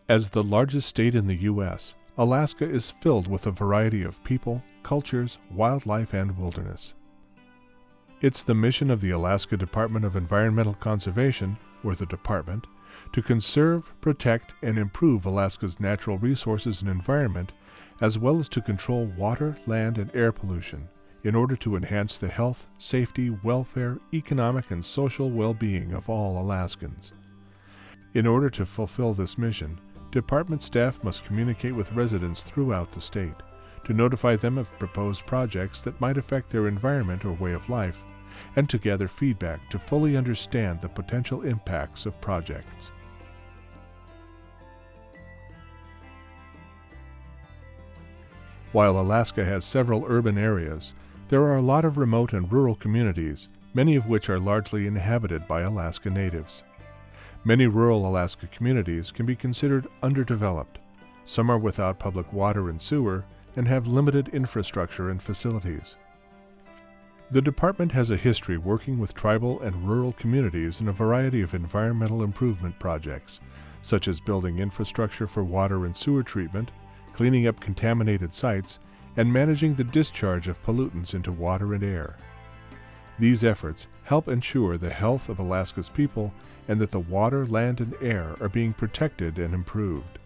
As the largest state in the U.S., Alaska is filled with a variety of people, cultures, wildlife, and wilderness. It's the mission of the Alaska Department of Environmental Conservation, or the Department, to conserve, protect, and improve Alaska's natural resources and environment, as well as to control water, land, and air pollution, in order to enhance the health, safety, welfare, economic, and social well-being of all Alaskans. In order to fulfill this mission, Department staff must communicate with residents throughout the state to notify them of proposed projects that might affect their environment or way of life, and to gather feedback to fully understand the potential impacts of projects. While Alaska has several urban areas, there are a lot of remote and rural communities, many of which are largely inhabited by Alaska Natives. Many rural Alaska communities can be considered underdeveloped. Some are without public water and sewer and have limited infrastructure and facilities. The department has a history working with tribal and rural communities in a variety of environmental improvement projects, such as building infrastructure for water and sewer treatment, cleaning up contaminated sites, and managing the discharge of pollutants into water and air. These efforts help ensure the health of Alaska's people and that the water, land, and air are being protected and improved.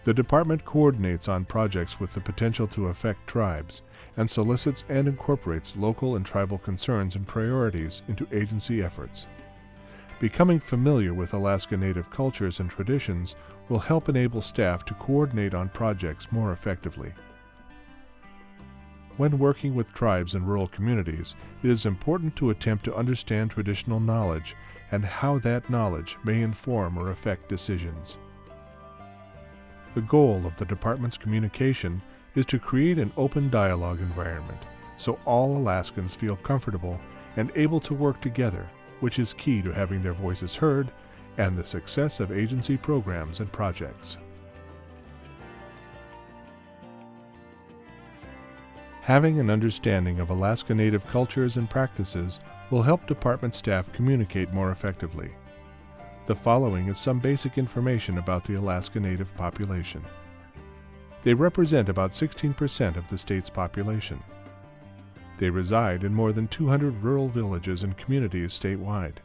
The department coordinates on projects with the potential to affect tribes and solicits and incorporates local and tribal concerns and priorities into agency efforts. Becoming familiar with Alaska Native cultures and traditions will help enable staff to coordinate on projects more effectively. When working with tribes and rural communities, it is important to attempt to understand traditional knowledge and how that knowledge may inform or affect decisions. The goal of the department's communication is to create an open dialogue environment so all Alaskans feel comfortable and able to work together, which is key to having their voices heard and the success of agency programs and projects. Having an understanding of Alaska Native cultures and practices will help department staff communicate more effectively. The following is some basic information about the Alaska Native population. They represent about 16% of the state's population. They reside in more than 200 rural villages and communities statewide.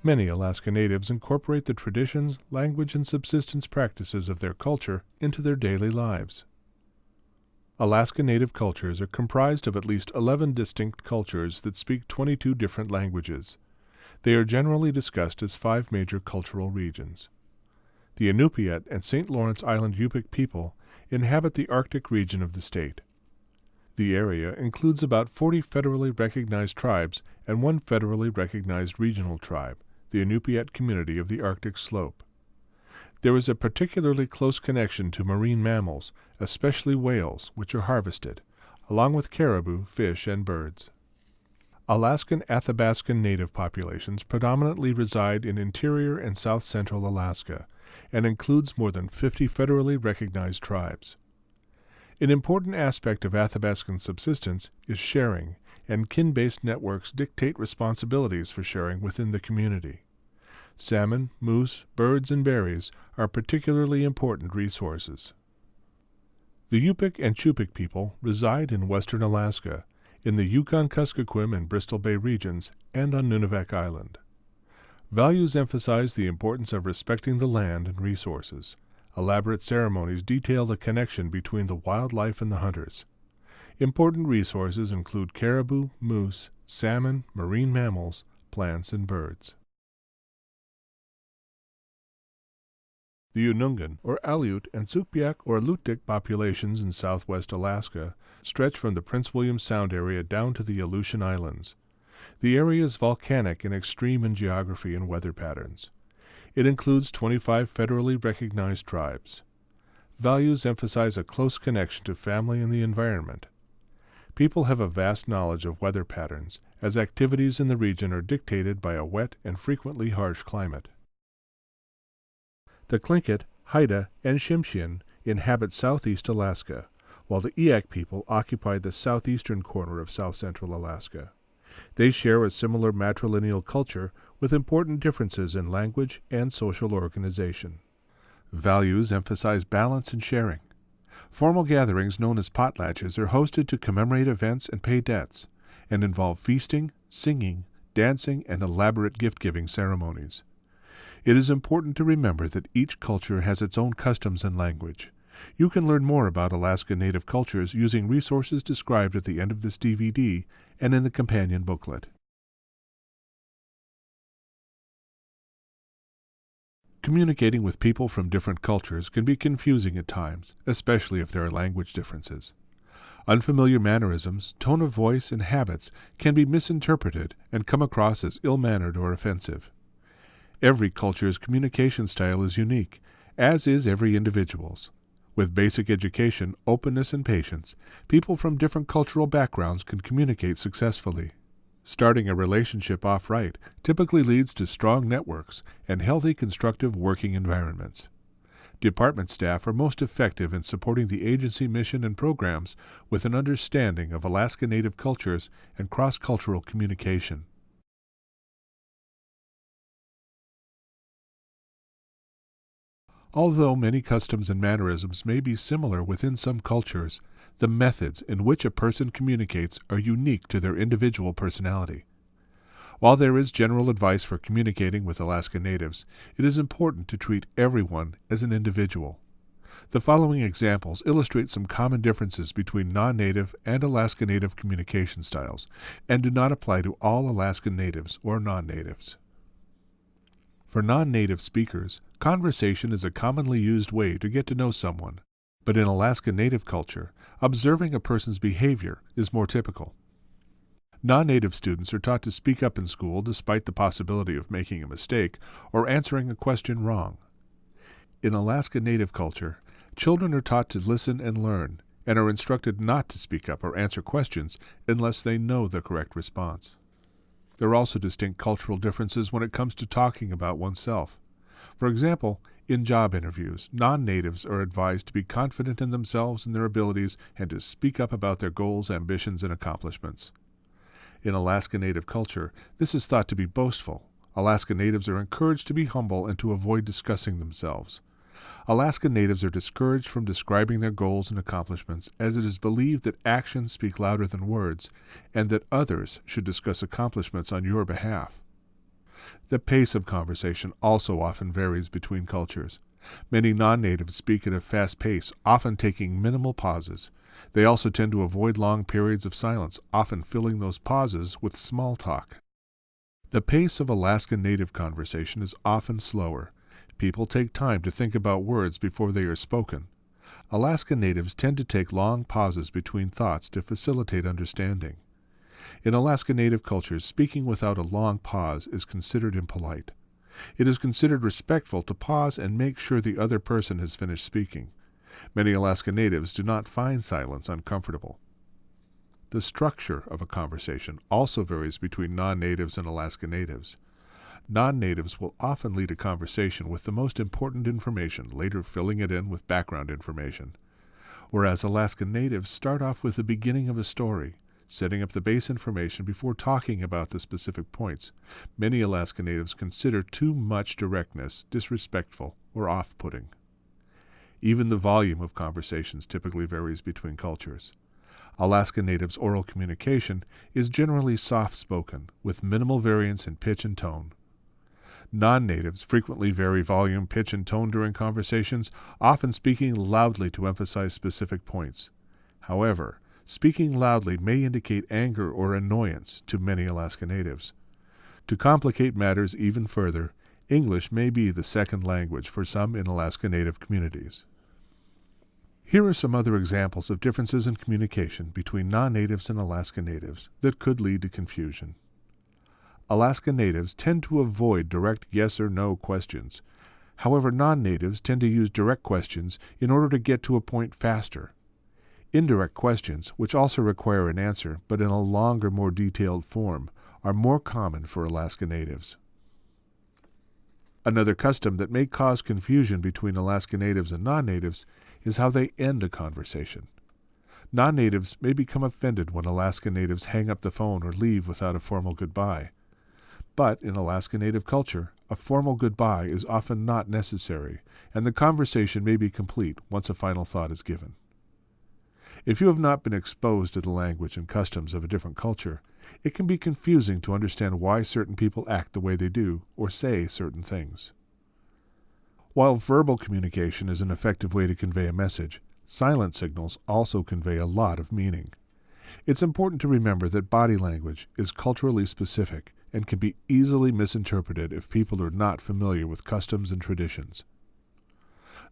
Many Alaska Natives incorporate the traditions, language, and subsistence practices of their culture into their daily lives. Alaska Native cultures are comprised of at least 11 distinct cultures that speak 22 different languages. They are generally discussed as 5 major cultural regions. The Inupiat and St. Lawrence Island Yupik people inhabit the Arctic region of the state. The area includes about 40 federally recognized tribes and 1 federally recognized regional tribe, the Inupiat community of the Arctic slope. There is a particularly close connection to marine mammals, especially whales, which are harvested, along with caribou, fish, and birds. Alaskan Athabascan Native populations predominantly reside in interior and south-central Alaska, and includes more than 50 federally recognized tribes. An important aspect of Athabascan subsistence is sharing, and kin-based networks dictate responsibilities for sharing within the community. Salmon, moose, birds, and berries are particularly important resources. The Yupik and Chupik people reside in western Alaska, in the Yukon-Kuskokwim and Bristol Bay regions, and on Nunivak Island. Values emphasize the importance of respecting the land and resources. Elaborate ceremonies detail the connection between the wildlife and the hunters. Important resources include caribou, moose, salmon, marine mammals, plants, and birds. The Unungan, or Aleut, and Sugpiaq or Alutiiq populations in southwest Alaska stretch from the Prince William Sound area down to the Aleutian Islands. The area is volcanic and extreme in geography and weather patterns. It includes 25 federally recognized tribes. Values emphasize a close connection to family and the environment. People have a vast knowledge of weather patterns, as activities in the region are dictated by a wet and frequently harsh climate. The Tlingit, Haida, and Tsimshian inhabit southeast Alaska, while the Eyak people occupy the southeastern corner of south-central Alaska. They share a similar matrilineal culture with important differences in language and social organization. Values emphasize balance and sharing. Formal gatherings known as potlatches are hosted to commemorate events and pay debts, and involve feasting, singing, dancing, and elaborate gift-giving ceremonies. It is important to remember that each culture has its own customs and language. You can learn more about Alaska Native cultures using resources described at the end of this DVD and in the companion booklet. Communicating with people from different cultures can be confusing at times, especially if there are language differences. Unfamiliar mannerisms, tone of voice, and habits can be misinterpreted and come across as ill-mannered or offensive. Every culture's communication style is unique, as is every individual's. With basic education, openness, and patience, people from different cultural backgrounds can communicate successfully. Starting a relationship off right typically leads to strong networks and healthy, constructive working environments. Department staff are most effective in supporting the agency mission and programs with an understanding of Alaska Native cultures and cross-cultural communication. Although many customs and mannerisms may be similar within some cultures, the methods in which a person communicates are unique to their individual personality. While there is general advice for communicating with Alaska Natives, it is important to treat everyone as an individual. The following examples illustrate some common differences between non-Native and Alaska Native communication styles, and do not apply to all Alaska Natives or non-Natives. For non-Native speakers, conversation is a commonly used way to get to know someone, but in Alaska Native culture, observing a person's behavior is more typical. Non-Native students are taught to speak up in school despite the possibility of making a mistake or answering a question wrong. In Alaska Native culture, children are taught to listen and learn, and are instructed not to speak up or answer questions unless they know the correct response. There are also distinct cultural differences when it comes to talking about oneself. For example, in job interviews, non-Natives are advised to be confident in themselves and their abilities and to speak up about their goals, ambitions, and accomplishments. In Alaska Native culture, this is thought to be boastful. Alaska Natives are encouraged to be humble and to avoid discussing themselves. Alaska Natives are discouraged from describing their goals and accomplishments, as it is believed that actions speak louder than words, and that others should discuss accomplishments on your behalf. The pace of conversation also often varies between cultures. Many non-Natives speak at a fast pace, often taking minimal pauses. They also tend to avoid long periods of silence, often filling those pauses with small talk. The pace of Alaska Native conversation is often slower. People take time to think about words before they are spoken. Alaska Natives tend to take long pauses between thoughts to facilitate understanding. In Alaska Native cultures, speaking without a long pause is considered impolite. It is considered respectful to pause and make sure the other person has finished speaking. Many Alaska Natives do not find silence uncomfortable. The structure of a conversation also varies between non-Natives and Alaska Natives. Non-Natives will often lead a conversation with the most important information, later filling it in with background information, whereas Alaska Natives start off with the beginning of a story, setting up the base information before talking about the specific points. Many Alaska Natives consider too much directness disrespectful or off-putting. Even the volume of conversations typically varies between cultures. Alaska Natives' oral communication is generally soft-spoken, with minimal variance in pitch and tone. Non-Natives frequently vary volume, pitch, and tone during conversations, often speaking loudly to emphasize specific points. However, speaking loudly may indicate anger or annoyance to many Alaska Natives. To complicate matters even further, English may be the second language for some in Alaska Native communities. Here are some other examples of differences in communication between non-Natives and Alaska Natives that could lead to confusion. Alaska Natives tend to avoid direct yes or no questions. However, non-Natives tend to use direct questions in order to get to a point faster. Indirect questions, which also require an answer, but in a longer, more detailed form, are more common for Alaska Natives. Another custom that may cause confusion between Alaska Natives and non-Natives is how they end a conversation. Non-natives may become offended when Alaska Natives hang up the phone or leave without a formal goodbye. But in Alaska Native culture, a formal goodbye is often not necessary, and the conversation may be complete once a final thought is given. If you have not been exposed to the language and customs of a different culture, it can be confusing to understand why certain people act the way they do or say certain things. While verbal communication is an effective way to convey a message, silent signals also convey a lot of meaning. It's important to remember that body language is culturally specific and can be easily misinterpreted if people are not familiar with customs and traditions.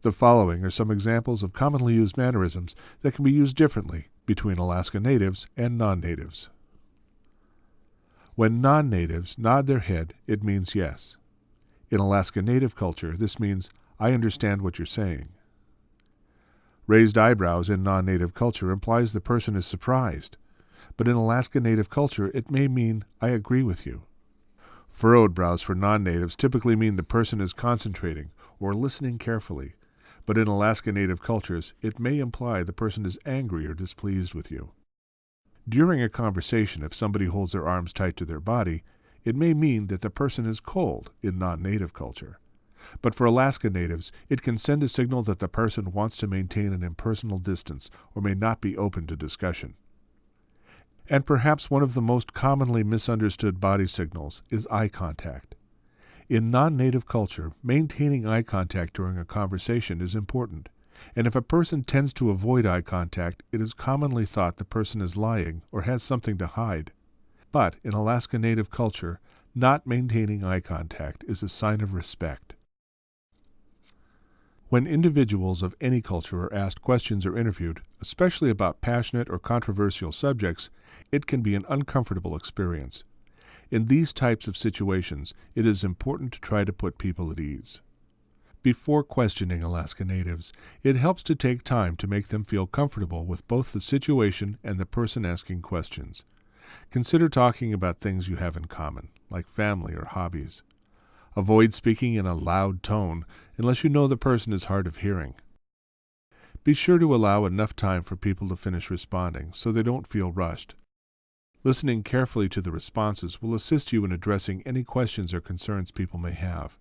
The following are some examples of commonly used mannerisms that can be used differently between Alaska Natives and non-natives. When non-natives nod their head, it means yes. In Alaska Native culture, this means, "I understand what you're saying." Raised eyebrows in non-native culture implies the person is surprised, but in Alaska Native culture, it may mean, "I agree with you." Furrowed brows for non-natives typically mean the person is concentrating or listening carefully, but in Alaska Native cultures, it may imply the person is angry or displeased with you. During a conversation, if somebody holds their arms tight to their body, it may mean that the person is cold in non-native culture. But for Alaska Natives, it can send a signal that the person wants to maintain an impersonal distance or may not be open to discussion. And perhaps one of the most commonly misunderstood body signals is eye contact. In non-native culture, maintaining eye contact during a conversation is important, and if a person tends to avoid eye contact, it is commonly thought the person is lying or has something to hide. But in Alaska Native culture, not maintaining eye contact is a sign of respect. When individuals of any culture are asked questions or interviewed, especially about passionate or controversial subjects, it can be an uncomfortable experience. In these types of situations, it is important to try to put people at ease. Before questioning Alaska Natives, it helps to take time to make them feel comfortable with both the situation and the person asking questions. Consider talking about things you have in common, like family or hobbies. Avoid speaking in a loud tone unless you know the person is hard of hearing. Be sure to allow enough time for people to finish responding so they don't feel rushed. Listening carefully to the responses will assist you in addressing any questions or concerns people may have.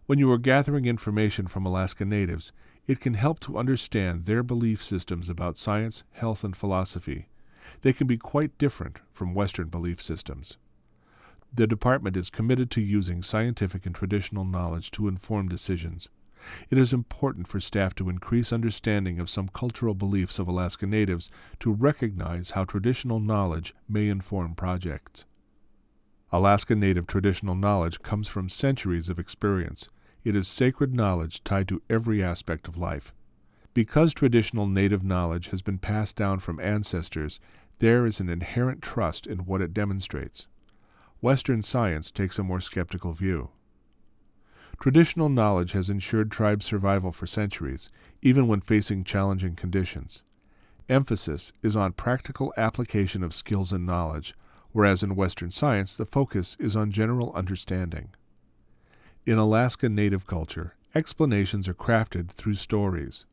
When you are gathering information from Alaska Natives, it can help to understand their belief systems about science, health, and philosophy. They can be quite different from Western belief systems. The department is committed to using scientific and traditional knowledge to inform decisions. It is important for staff to increase understanding of some cultural beliefs of Alaska Natives to recognize how traditional knowledge may inform projects. Alaska Native traditional knowledge comes from centuries of experience. It is sacred knowledge tied to every aspect of life. Because traditional Native knowledge has been passed down from ancestors, there is an inherent trust in what it demonstrates. Western science takes a more skeptical view. Traditional knowledge has ensured tribe survival for centuries, even when facing challenging conditions. Emphasis is on practical application of skills and knowledge, whereas in Western science the focus is on general understanding. In Alaska Native culture, explanations are crafted through stories.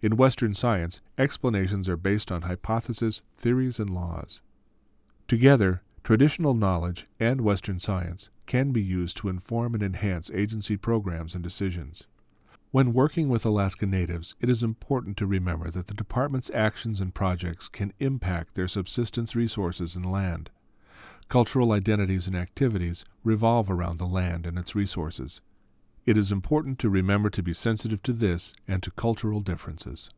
In Western science, explanations are based on hypotheses, theories, and laws. Together, traditional knowledge and Western science can be used to inform and enhance agency programs and decisions. When working with Alaska Natives, it is important to remember that the department's actions and projects can impact their subsistence resources and land. Cultural identities and activities revolve around the land and its resources. It is important to remember to be sensitive to this and to cultural differences.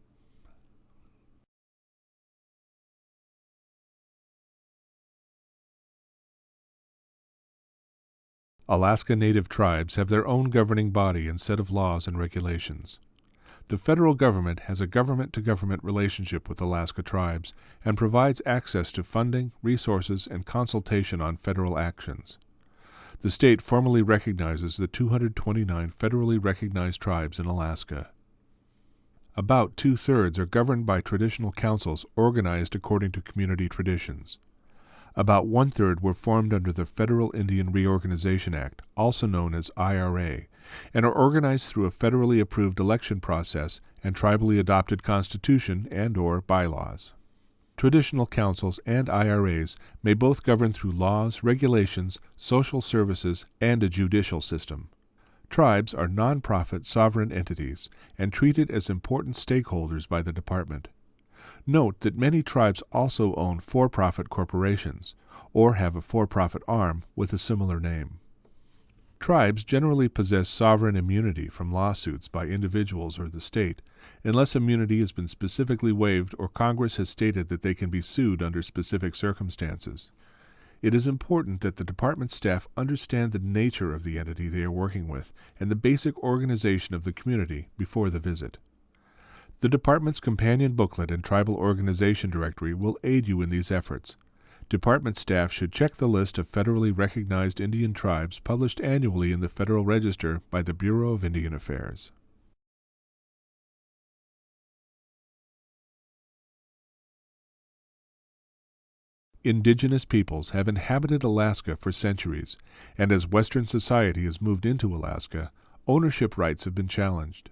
Alaska Native tribes have their own governing body and set of laws and regulations. The federal government has a government-to-government relationship with Alaska tribes and provides access to funding, resources, and consultation on federal actions. The state formally recognizes the 229 federally recognized tribes in Alaska. About two-thirds are governed by traditional councils organized according to community traditions. About one-third were formed under the Federal Indian Reorganization Act, also known as IRA, and are organized through a federally approved election process and tribally adopted constitution and/or bylaws. Traditional councils and IRAs may both govern through laws, regulations, social services, and a judicial system. Tribes are nonprofit sovereign entities and treated as important stakeholders by the department. Note that many tribes also own for-profit corporations or have a for-profit arm with a similar name. Tribes generally possess sovereign immunity from lawsuits by individuals or the state, unless immunity has been specifically waived or Congress has stated that they can be sued under specific circumstances. It is important that the department staff understand the nature of the entity they are working with and the basic organization of the community before the visit. The department's companion booklet and tribal organization directory will aid you in these efforts. Department staff should check the list of federally recognized Indian tribes published annually in the Federal Register by the Bureau of Indian Affairs. Indigenous peoples have inhabited Alaska for centuries, and as Western society has moved into Alaska, ownership rights have been challenged.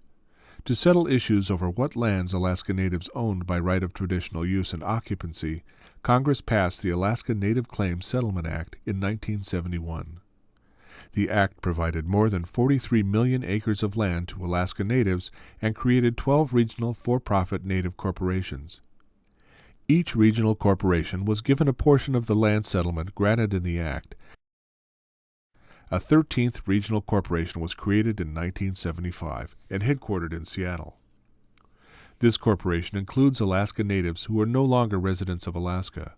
To settle issues over what lands Alaska Natives owned by right of traditional use and occupancy, Congress passed the Alaska Native Claims Settlement Act in 1971. The act provided more than 43 million acres of land to Alaska Natives and created 12 regional for-profit Native corporations. Each regional corporation was given a portion of the land settlement granted in the act. A 13th regional corporation was created in 1975 and headquartered in Seattle. This corporation includes Alaska Natives who are no longer residents of Alaska.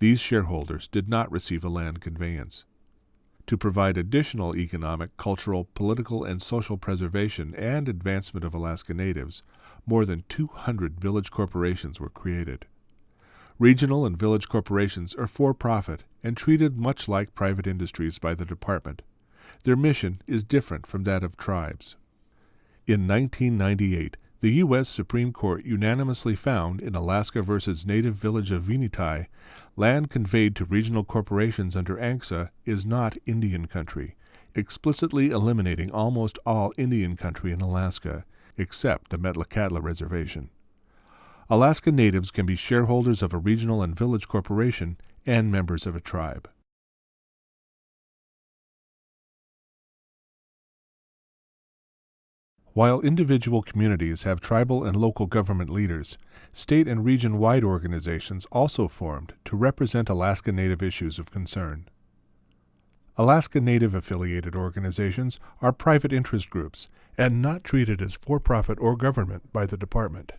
These shareholders did not receive a land conveyance. To provide additional economic, cultural, political, and social preservation and advancement of Alaska Natives, more than 200 village corporations were created. Regional and village corporations are for-profit and treated much like private industries by the department. Their mission is different from that of tribes. In 1998, the U.S. Supreme Court unanimously found in Alaska v. Native Village of Vinitai, land conveyed to regional corporations under ANCSA is not Indian country, explicitly eliminating almost all Indian country in Alaska, except the Metlakatla Reservation. Alaska Natives can be shareholders of a regional and village corporation and members of a tribe. While individual communities have tribal and local government leaders, state and region-wide organizations also formed to represent Alaska Native issues of concern. Alaska Native-affiliated organizations are private interest groups and not treated as for-profit or government by the department.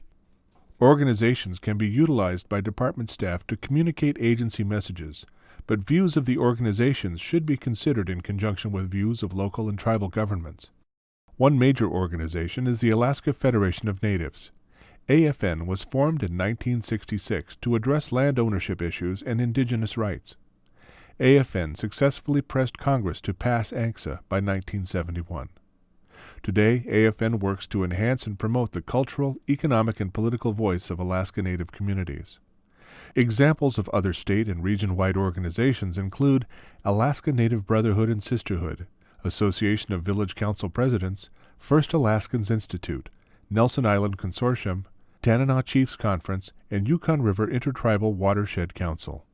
Organizations can be utilized by department staff to communicate agency messages, but views of the organizations should be considered in conjunction with views of local and tribal governments. One major organization is the Alaska Federation of Natives. AFN was formed in 1966 to address land ownership issues and indigenous rights. AFN successfully pressed Congress to pass ANCSA by 1971. Today, AFN works to enhance and promote the cultural, economic, and political voice of Alaska Native communities. Examples of other state and region-wide organizations include Alaska Native Brotherhood and Sisterhood, Association of Village Council Presidents, First Alaskans Institute, Nelson Island Consortium, Tanana Chiefs Conference, and Yukon River Intertribal Watershed Council.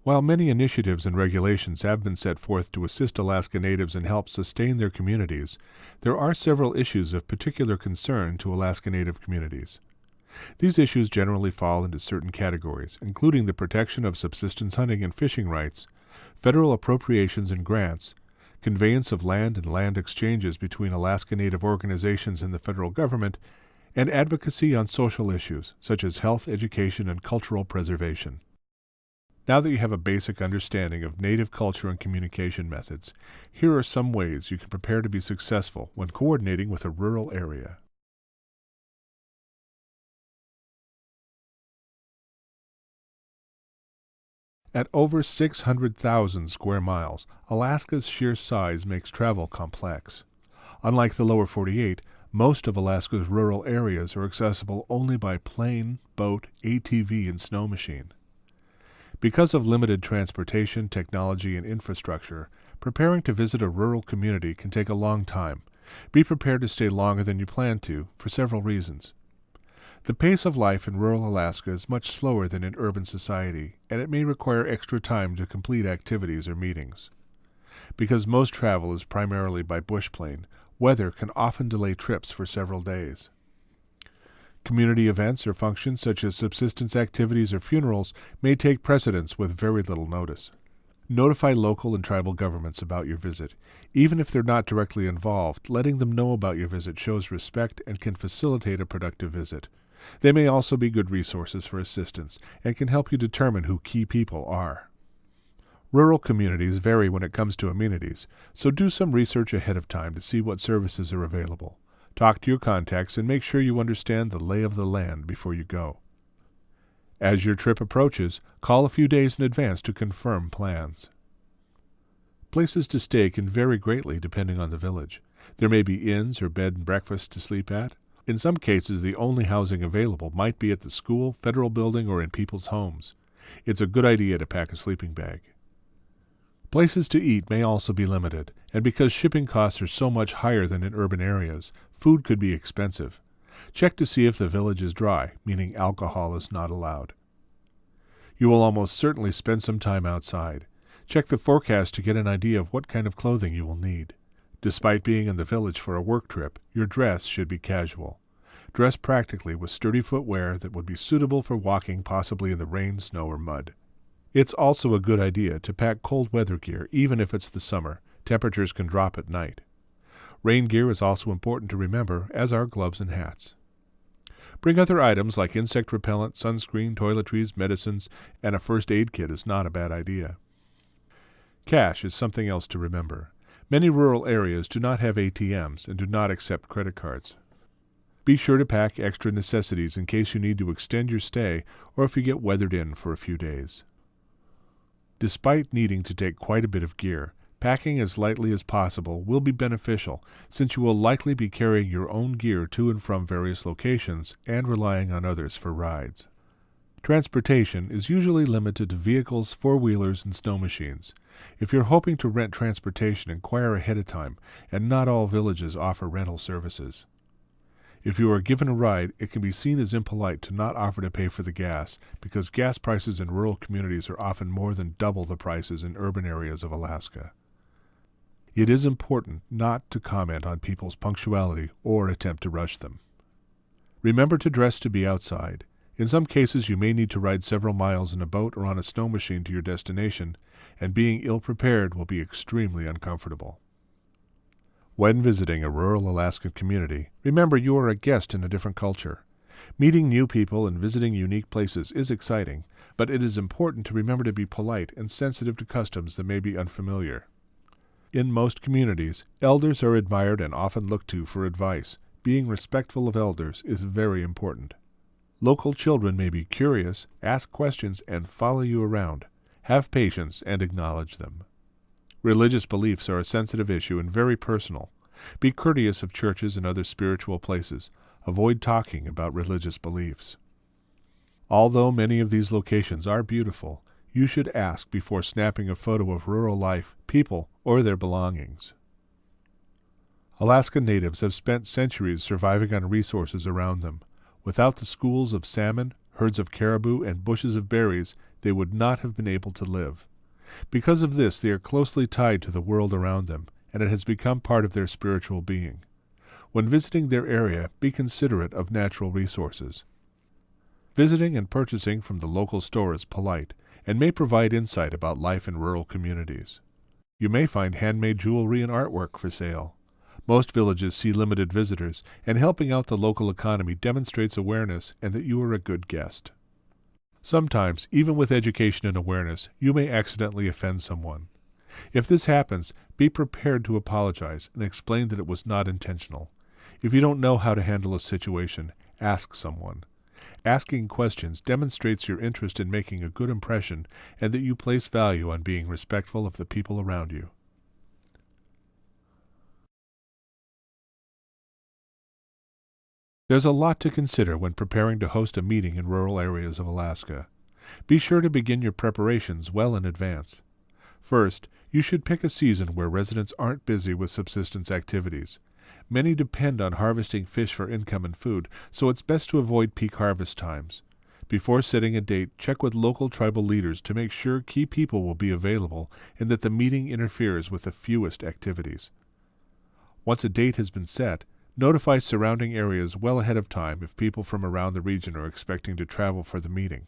While many initiatives and regulations have been set forth to assist Alaska Natives and help sustain their communities, there are several issues of particular concern to Alaska Native communities. These issues generally fall into certain categories, including the protection of subsistence hunting and fishing rights, federal appropriations and grants, conveyance of land and land exchanges between Alaska Native organizations and the federal government, and advocacy on social issues such as health, education, and cultural preservation. Now that you have a basic understanding of Native culture and communication methods, here are some ways you can prepare to be successful when coordinating with a rural area. At over 600,000 square miles, Alaska's sheer size makes travel complex. Unlike the lower 48, most of Alaska's rural areas are accessible only by plane, boat, ATV, and snow machine. Because of limited transportation, technology, and infrastructure, preparing to visit a rural community can take a long time. Be prepared to stay longer than you plan to, for several reasons. The pace of life in rural Alaska is much slower than in urban society, and it may require extra time to complete activities or meetings. Because most travel is primarily by bush plane, weather can often delay trips for several days. Community events or functions such as subsistence activities or funerals may take precedence with very little notice. Notify local and tribal governments about your visit. Even if they're not directly involved, letting them know about your visit shows respect and can facilitate a productive visit. They may also be good resources for assistance and can help you determine who key people are. Rural communities vary when it comes to amenities, so do some research ahead of time to see what services are available. Talk to your contacts and make sure you understand the lay of the land before you go. As your trip approaches, call a few days in advance to confirm plans. Places to stay can vary greatly depending on the village. There may be inns or bed and breakfasts to sleep at. In some cases, the only housing available might be at the school, federal building, or in people's homes. It's a good idea to pack a sleeping bag. Places to eat may also be limited, and because shipping costs are so much higher than in urban areas, food could be expensive. Check to see if the village is dry, meaning alcohol is not allowed. You will almost certainly spend some time outside. Check the forecast to get an idea of what kind of clothing you will need. Despite being in the village for a work trip, your dress should be casual. Dress practically with sturdy footwear that would be suitable for walking possibly in the rain, snow, or mud. It's also a good idea to pack cold weather gear even if it's the summer. Temperatures can drop at night. Rain gear is also important to remember, as are gloves and hats. Bring other items like insect repellent, sunscreen, toiletries, medicines, and a first aid kit is not a bad idea. Cash is something else to remember. Many rural areas do not have ATMs and do not accept credit cards. Be sure to pack extra necessities in case you need to extend your stay or if you get weathered in for a few days. Despite needing to take quite a bit of gear, packing as lightly as possible will be beneficial since you will likely be carrying your own gear to and from various locations and relying on others for rides. Transportation is usually limited to vehicles, four-wheelers, and snow machines. If you're hoping to rent transportation, inquire ahead of time, and not all villages offer rental services. If you are given a ride, it can be seen as impolite to not offer to pay for the gas, because gas prices in rural communities are often more than double the prices in urban areas of Alaska. It is important not to comment on people's punctuality or attempt to rush them. Remember to dress to be outside. In some cases, you may need to ride several miles in a boat or on a snow machine to your destination, and being ill-prepared will be extremely uncomfortable. When visiting a rural Alaskan community, remember you are a guest in a different culture. Meeting new people and visiting unique places is exciting, but it is important to remember to be polite and sensitive to customs that may be unfamiliar. In most communities, elders are admired and often looked to for advice. Being respectful of elders is very important. Local children may be curious, ask questions, and follow you around. Have patience and acknowledge them. Religious beliefs are a sensitive issue and very personal. Be courteous of churches and other spiritual places. Avoid talking about religious beliefs. Although many of these locations are beautiful, you should ask before snapping a photo of rural life, people, or their belongings. Alaska natives have spent centuries surviving on resources around them. Without the schools of salmon, herds of caribou, and bushes of berries, they would not have been able to live. Because of this, they are closely tied to the world around them, and it has become part of their spiritual being. When visiting their area, be considerate of natural resources. Visiting and purchasing from the local store is polite, and may provide insight about life in rural communities. You may find handmade jewelry and artwork for sale. Most villages see limited visitors, and helping out the local economy demonstrates awareness and that you are a good guest. Sometimes, even with education and awareness, you may accidentally offend someone. If this happens, be prepared to apologize and explain that it was not intentional. If you don't know how to handle a situation, ask someone. Asking questions demonstrates your interest in making a good impression and that you place value on being respectful of the people around you. There's a lot to consider when preparing to host a meeting in rural areas of Alaska. Be sure to begin your preparations well in advance. First, You should pick a season where residents aren't busy with subsistence activities. Many depend on harvesting fish for income and food, so it's best to avoid peak harvest times. Before setting a date, check with local tribal leaders to make sure key people will be available and that the meeting interferes with the fewest activities. Once a date has been set, notify surrounding areas well ahead of time if people from around the region are expecting to travel for the meeting.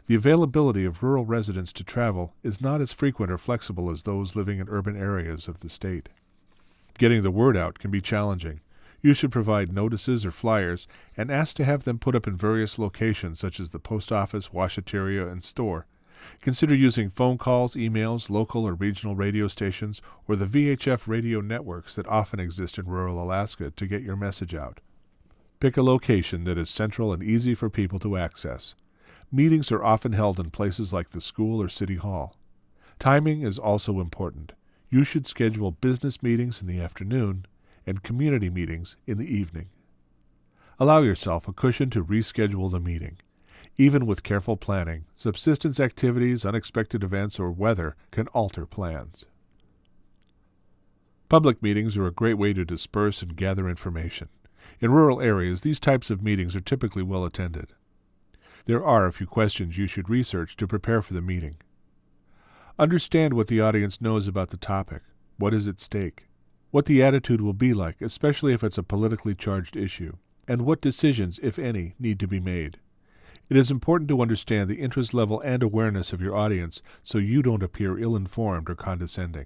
The availability of rural residents to travel is not as frequent or flexible as those living in urban areas of the state. Getting the word out can be challenging. You should provide notices or flyers and ask to have them put up in various locations such as the post office, washateria, and store. Consider using phone calls, emails, local or regional radio stations, or the VHF radio networks that often exist in rural Alaska to get your message out. Pick a location that is central and easy for people to access. Meetings are often held in places like the school or city hall. Timing is also important. You should schedule business meetings in the afternoon and community meetings in the evening. Allow yourself a cushion to reschedule the meeting. Even with careful planning, subsistence activities, unexpected events, or weather can alter plans. Public meetings are a great way to disperse and gather information. In rural areas, these types of meetings are typically well attended. There are a few questions you should research to prepare for the meeting. Understand what the audience knows about the topic, what is at stake, what the attitude will be like, especially if it's a politically charged issue, and what decisions, if any, need to be made. It is important to understand the interest level and awareness of your audience so you don't appear ill-informed or condescending.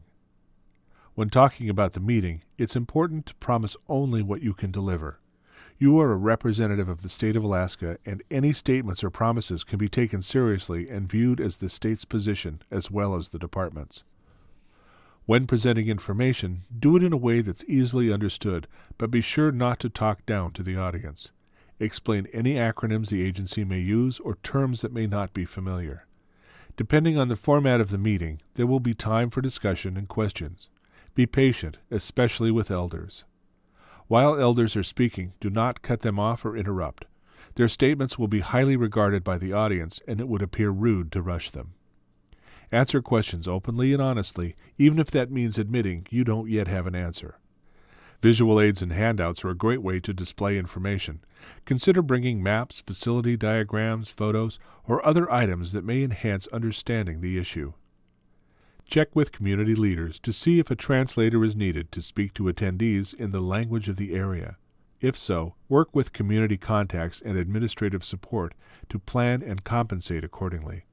When talking about the meeting, it's important to promise only what you can deliver. You are a representative of the state of Alaska, and any statements or promises can be taken seriously and viewed as the state's position as well as the department's. When presenting information, do it in a way that's easily understood, but be sure not to talk down to the audience. Explain any acronyms the agency may use or terms that may not be familiar. Depending on the format of the meeting, there will be time for discussion and questions. Be patient, especially with elders. While elders are speaking, do not cut them off or interrupt. Their statements will be highly regarded by the audience, and it would appear rude to rush them. Answer questions openly and honestly, even if that means admitting you don't yet have an answer. Visual aids and handouts are a great way to display information. Consider bringing maps, facility diagrams, photos, or other items that may enhance understanding the issue. Check with community leaders to see if a translator is needed to speak to attendees in the language of the area. If so, work with community contacts and administrative support to plan and compensate accordingly.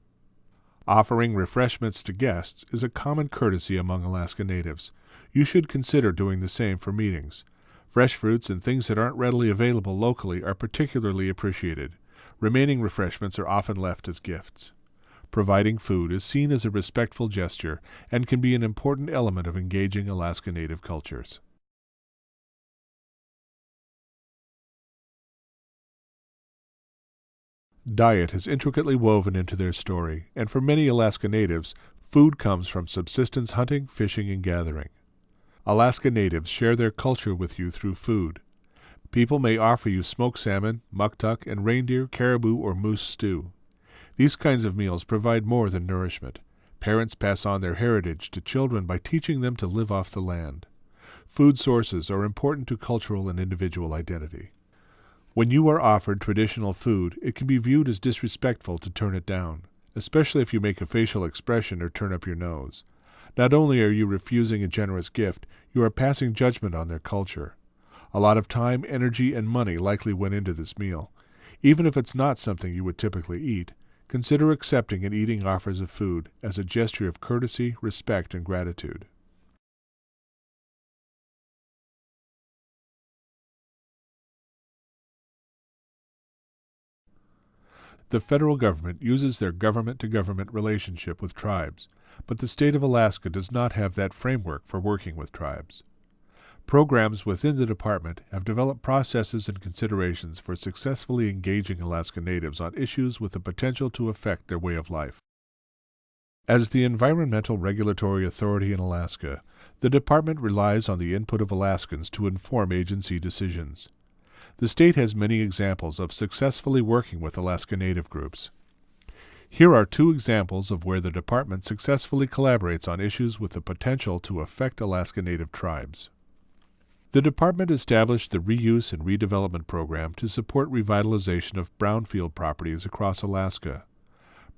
Offering refreshments to guests is a common courtesy among Alaska Natives. You should consider doing the same for meetings. Fresh fruits and things that aren't readily available locally are particularly appreciated. Remaining refreshments are often left as gifts. Providing food is seen as a respectful gesture and can be an important element of engaging Alaska Native cultures. Diet is intricately woven into their story, and for many Alaska Natives, food comes from subsistence hunting, fishing, and gathering. Alaska Natives share their culture with you through food. People may offer you smoked salmon, muktuk, and reindeer, caribou, or moose stew. These kinds of meals provide more than nourishment. Parents pass on their heritage to children by teaching them to live off the land. Food sources are important to cultural and individual identity. When you are offered traditional food, it can be viewed as disrespectful to turn it down, especially if you make a facial expression or turn up your nose. Not only are you refusing a generous gift, you are passing judgment on their culture. A lot of time, energy, and money likely went into this meal. Even if it's not something you would typically eat, consider accepting and eating offers of food as a gesture of courtesy, respect, and gratitude. The federal government uses their government-to-government relationship with tribes, but the state of Alaska does not have that framework for working with tribes. Programs within the department have developed processes and considerations for successfully engaging Alaska Natives on issues with the potential to affect their way of life. As the Environmental Regulatory Authority in Alaska, the department relies on the input of Alaskans to inform agency decisions. The state has many examples of successfully working with Alaska Native groups. Here are two examples of where the department successfully collaborates on issues with the potential to affect Alaska Native tribes. The department established the Reuse and Redevelopment Program to support revitalization of brownfield properties across Alaska.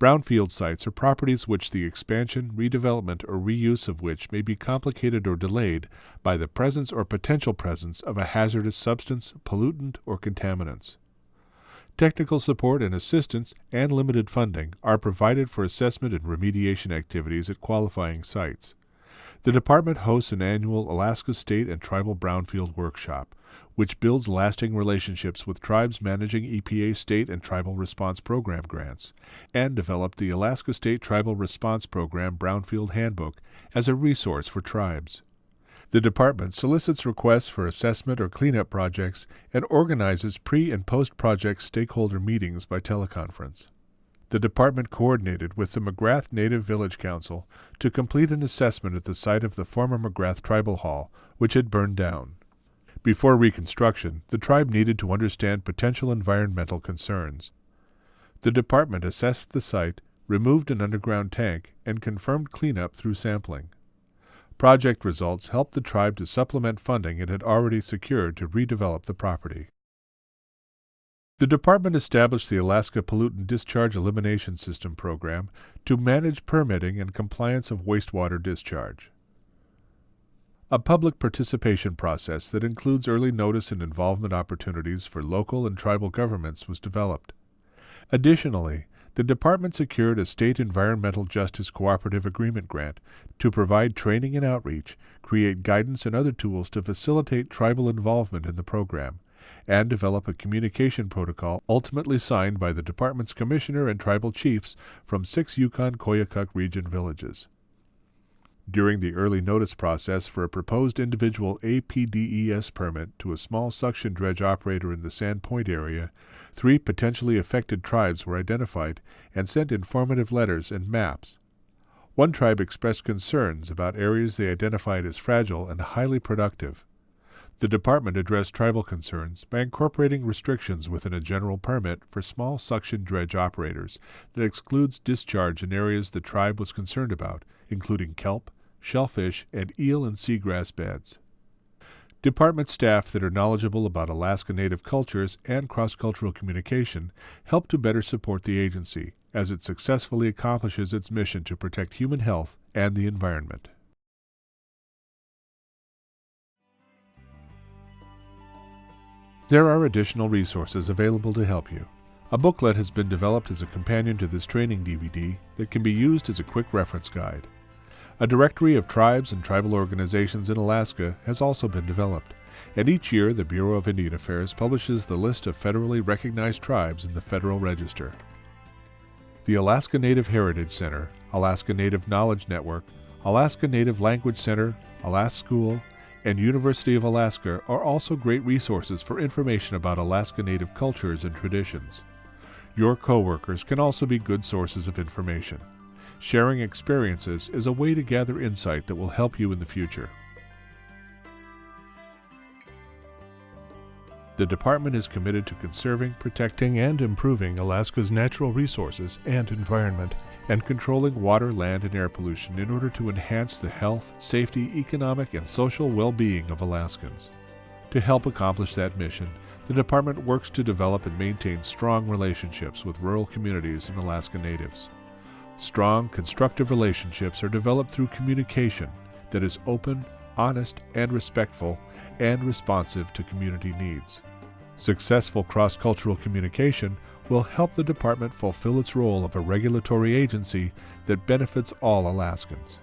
Brownfield sites are properties which the expansion, redevelopment, or reuse of which may be complicated or delayed by the presence or potential presence of a hazardous substance, pollutant, or contaminants. Technical support and assistance and limited funding are provided for assessment and remediation activities at qualifying sites. The department hosts an annual Alaska State and Tribal Brownfield Workshop, which builds lasting relationships with tribes managing EPA state and tribal response program grants, and developed the Alaska State Tribal Response Program Brownfield Handbook as a resource for tribes. The department solicits requests for assessment or cleanup projects and organizes pre- and post-project stakeholder meetings by teleconference. The department coordinated with the McGrath Native Village Council to complete an assessment at the site of the former McGrath Tribal Hall, which had burned down. Before reconstruction, the tribe needed to understand potential environmental concerns. The department assessed the site, removed an underground tank, and confirmed cleanup through sampling. Project results helped the tribe to supplement funding it had already secured to redevelop the property. The department established the Alaska Pollutant Discharge Elimination System program to manage permitting and compliance of wastewater discharge. A public participation process that includes early notice and involvement opportunities for local and tribal governments was developed. Additionally, the department secured a state environmental justice cooperative agreement grant to provide training and outreach, create guidance and other tools to facilitate tribal involvement in the program, and develop a communication protocol ultimately signed by the department's commissioner and tribal chiefs from 6 Yukon-Koyukuk region villages. During the early notice process for a proposed individual APDES permit to a small suction dredge operator in the Sand Point area, 3 potentially affected tribes were identified and sent informative letters and maps. One tribe expressed concerns about areas they identified as fragile and highly productive. The department addressed tribal concerns by incorporating restrictions within a general permit for small suction dredge operators that excludes discharge in areas the tribe was concerned about, including kelp, shellfish, and eel and seagrass beds. Department staff that are knowledgeable about Alaska Native cultures and cross-cultural communication help to better support the agency as it successfully accomplishes its mission to protect human health and the environment. There are additional resources available to help you. A booklet has been developed as a companion to this training DVD that can be used as a quick reference guide. A directory of tribes and tribal organizations in Alaska has also been developed, and each year the Bureau of Indian Affairs publishes the list of federally recognized tribes in the Federal Register. The Alaska Native Heritage Center, Alaska Native Knowledge Network, Alaska Native Language Center, Alaska School, and University of Alaska are also great resources for information about Alaska Native cultures and traditions. Your coworkers can also be good sources of information. Sharing experiences is a way to gather insight that will help you in the future. The department is committed to conserving, protecting, and improving Alaska's natural resources and environment, and controlling water, land, and air pollution in order to enhance the health, safety, economic, and social well-being of Alaskans. To help accomplish that mission, the department works to develop and maintain strong relationships with rural communities and Alaska Natives. Strong, constructive relationships are developed through communication that is open, honest, and respectful, and responsive to community needs. Successful cross-cultural communication will help the department fulfill its role of a regulatory agency that benefits all Alaskans.